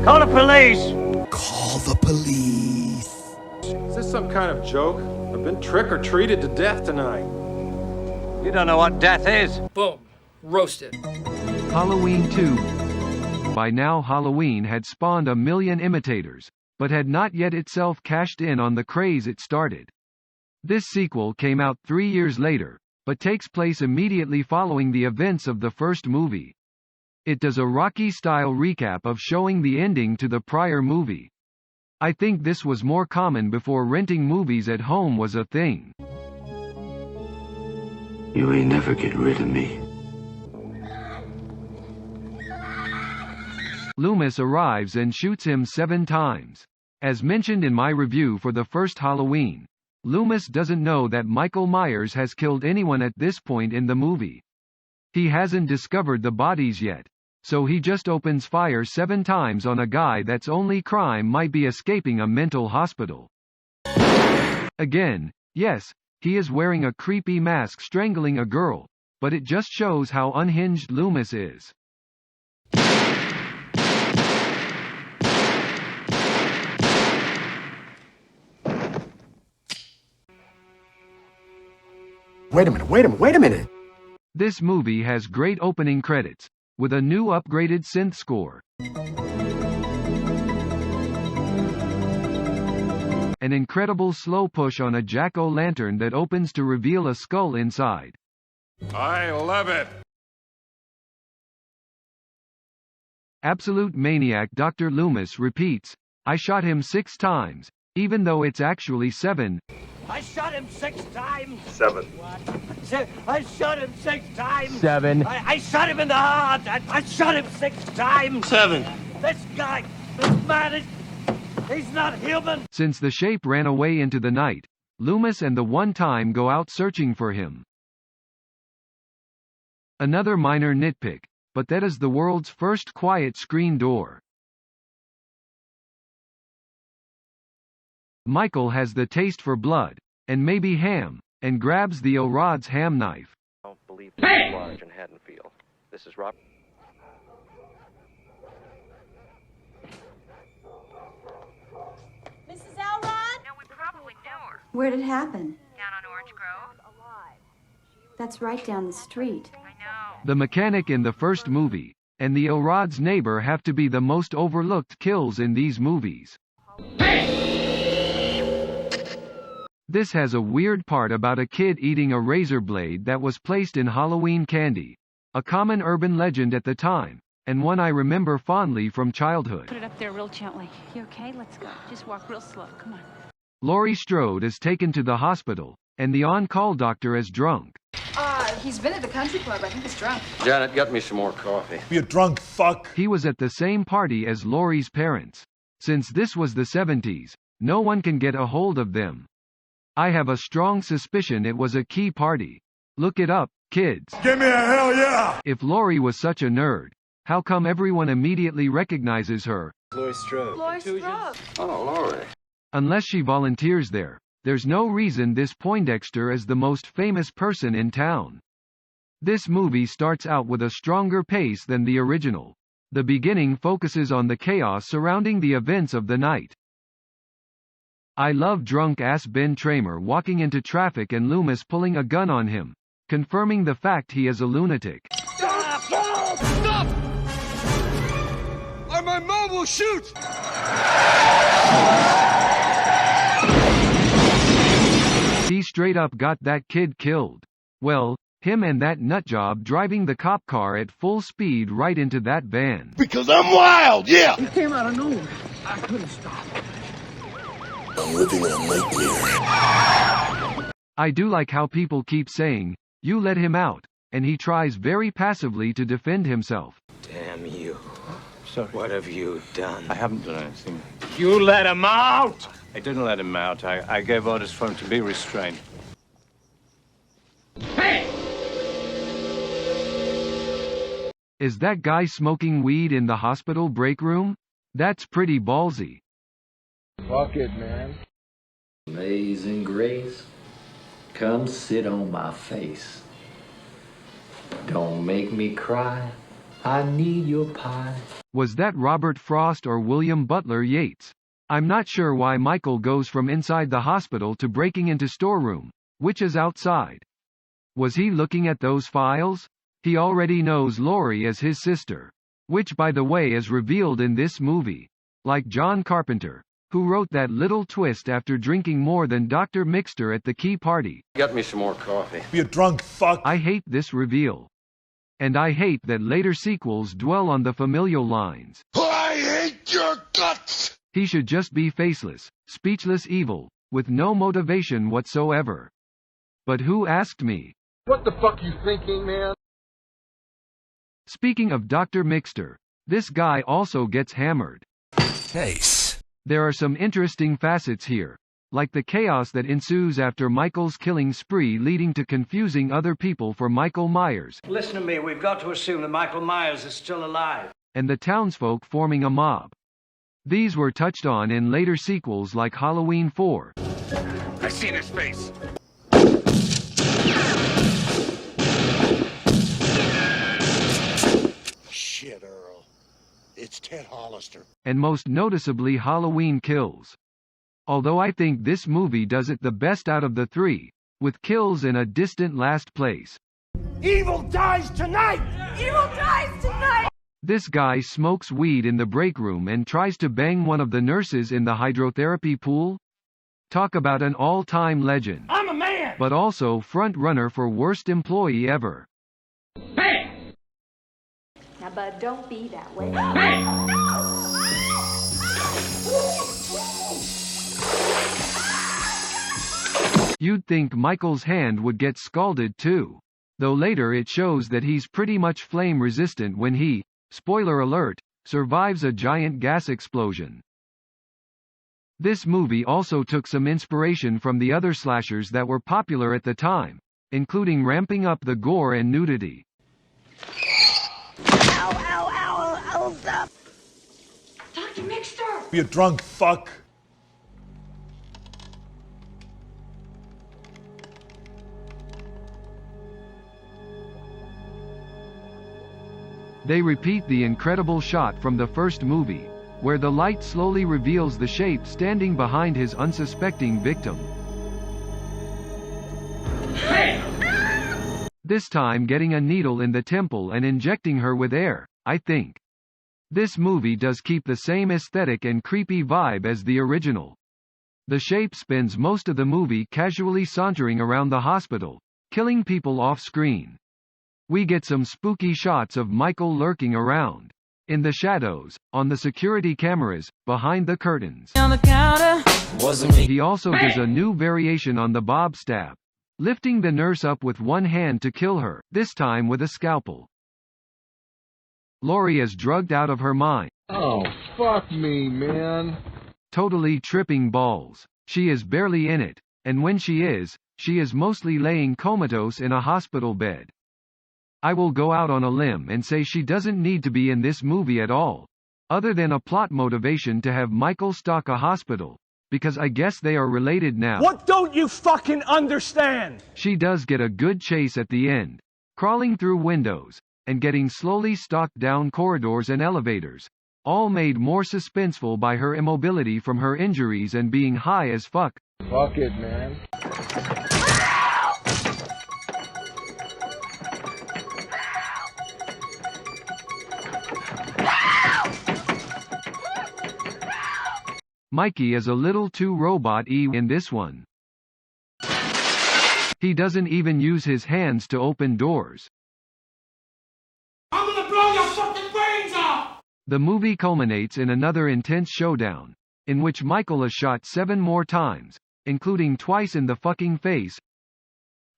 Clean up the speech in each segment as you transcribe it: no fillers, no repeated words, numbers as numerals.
Call the police! Call the police. Is this some kind of joke? I've been trick-or-treated to death tonight. You don't know what death is. Boom. Roasted. Halloween 2. By now Halloween had spawned a million imitators, but had not yet itself cashed in on the craze it started. This sequel came out 3 years later, but takes place immediately following the events of the first movie. It does a Rocky-style recap of showing the ending to the prior movie. I think this was more common before renting movies at home was a thing. You ain't never getting rid of me. Loomis arrives and shoots him 7 times. As mentioned in my review for the first Halloween, Loomis doesn't know that Michael Myers has killed anyone at this point in the movie. He hasn't discovered the bodies yet, so he just opens fire 7 times on a guy that's only crime might be escaping a mental hospital. Again, yes, he is wearing a creepy mask strangling a girl, but it just shows how unhinged Loomis is. Wait a minute. This movie has great opening credits, with a new upgraded synth score. An incredible slow push on a jack-o'-lantern that opens to reveal a skull inside. I love it. Absolute maniac Dr. Loomis repeats, "I shot him 6 times, even though it's actually 7. I shot him 6 times. 7. What? I shot him 6 times. 7. I shot him in the heart. I shot him 6 times. 7. This guy, this man he's not human. Since the shape ran away into the night, Loomis and the One-Time go out searching for him. Another minor nitpick, but that is the world's first quiet screen door. Michael has the taste for blood, and maybe ham, and grabs the Elrod's ham knife. I don't believe it's large in Haddonfield. This is Rob. Mrs. Elrod? No, we probably knew her. Where did it happen? Down on Orange Grove. That's right down the street. I know. The mechanic in the first movie, and the Elrod's neighbor have to be the most overlooked kills in these movies. This has a weird part about a kid eating a razor blade that was placed in Halloween candy, a common urban legend at the time, and one I remember fondly from childhood. Put it up there real gently. You okay? Let's go. Just walk real slow. Come on. Laurie Strode is taken to the hospital, and the on-call doctor is drunk. He's been at the country club. I think he's drunk. Janet, get me some more coffee. You drunk fuck. He was at the same party as Laurie's parents. Since this was the 70s, no one can get a hold of them. I have a strong suspicion it was a key party. Look it up, kids. Give me a hell yeah. If Laurie was such a nerd, how come everyone immediately recognizes her? Laurie Strode. Laurie Strode. Oh, Laurie. Unless she volunteers there, there's no reason this Poindexter is the most famous person in town. This movie starts out with a stronger pace than the original. The beginning focuses on the chaos surrounding the events of the night. I love drunk-ass Ben Tramer walking into traffic and Loomis pulling a gun on him, confirming the fact he is a lunatic. Stop! Stop! Stop! Or my mom will shoot! He straight up got that kid killed. Well, him and that nutjob driving the cop car at full speed right into that van. Because I'm wild, yeah. He came out of nowhere. I couldn't stop. I'm living in a nightmare. I do like how people keep saying, "You let him out," and he tries very passively to defend himself. Damn you. Sorry. What have you done? I haven't done anything. You let him out! I didn't let him out. I gave orders for him to be restrained. Hey! Is that guy smoking weed in the hospital break room? That's pretty ballsy. Fuck it, man. Amazing grace, come sit on my face. Don't make me cry, I need your pie. Was that Robert Frost or William Butler Yeats? I'm not sure why Michael goes from inside the hospital to breaking into storeroom, which is outside. Was he looking at those files? He already knows Laurie as his sister. Which by the way is revealed in this movie. Like John Carpenter, who wrote that little twist after drinking more than Dr. Mixter at the key party. Get me some more coffee. You drunk fuck. I hate this reveal. And I hate that later sequels dwell on the familial lines. I hate your guts! He should just be faceless, speechless evil, with no motivation whatsoever. But who asked me? What the fuck you thinking, man? Speaking of Dr. Mixter, this guy also gets hammered. Nice. There are some interesting facets here, like the chaos that ensues after Michael's killing spree leading to confusing other people for Michael Myers. Listen to me, we've got to assume that Michael Myers is still alive. And the townsfolk forming a mob. These were touched on in later sequels like Halloween 4. I seen his face. Shit, Earl. It's Ted Hollister. And most noticeably Halloween Kills. Although I think this movie does it the best out of the three, with Kills in a distant last place. Evil dies tonight! Evil dies tonight! This guy smokes weed in the break room and tries to bang one of the nurses in the hydrotherapy pool? Talk about an all-time legend. I'm a man! But also front runner for worst employee ever. Hey! Now, bud, don't be that way. You'd think Michael's hand would get scalded too. Though later it shows that he's pretty much flame resistant when he, spoiler alert, survives a giant gas explosion. This movie also took some inspiration from the other slashers that were popular at the time, including ramping up the gore and nudity. Ow, stop! Dr. Mixter! You drunk fuck. They repeat the incredible shot from the first movie, where the light slowly reveals the shape standing behind his unsuspecting victim. This time getting a needle in the temple and injecting her with air, I think. This movie does keep the same aesthetic and creepy vibe as the original. The shape spends most of the movie casually sauntering around the hospital, killing people off-screen. We get some spooky shots of Michael lurking around. In the shadows, on the security cameras, behind the curtains. On the counter. Wasn't me. He also does a new variation on the Bob stab, lifting the nurse up with one hand to kill her, this time with a scalpel. Laurie is drugged out of her mind. Oh, fuck me, man. Totally tripping balls. She is barely in it, and when she is mostly laying comatose in a hospital bed. I will go out on a limb and say she doesn't need to be in this movie at all, other than a plot motivation to have Michael stalk a hospital, because I guess they are related now. What don't you fucking understand? She does get a good chase at the end, crawling through windows, and getting slowly stalked down corridors and elevators, all made more suspenseful by her immobility from her injuries and being high as fuck. Fuck it, man. Mikey is a little too robot-y in this one. He doesn't even use his hands to open doors. I'm gonna blow your fucking brains off! The movie culminates in another intense showdown, in which Michael is shot 7 more times, including twice in the fucking face.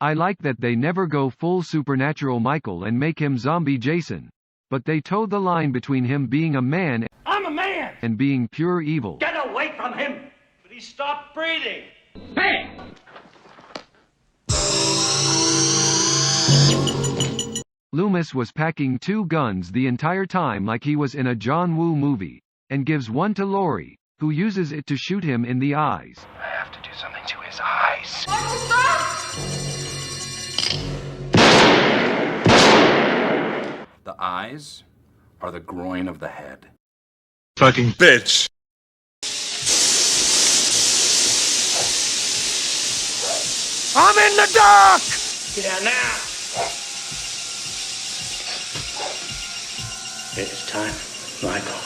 I like that they never go full supernatural Michael and make him zombie Jason, but they toe the line between him being a man I'm a man! and being pure evil. Get away from him! But he stopped breathing! Hey! Loomis was packing 2 guns the entire time like he was in a John Woo movie, and gives one to Laurie, who uses it to shoot him in the eyes. I have to do something to his eyes. The eyes are the groin of the head. Fucking bitch. I'm in the dark! Get out now! It's time, Michael.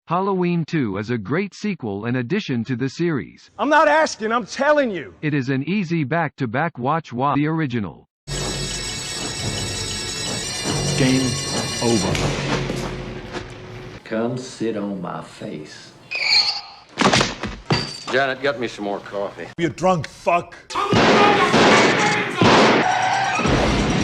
Halloween 2 is a great sequel and addition to the series. I'm not asking, I'm telling you. It is an easy back-to-back watch while the original. Game over. Come sit on my face. Janet, get me some more coffee. You drunk fuck. I'm gonna blow your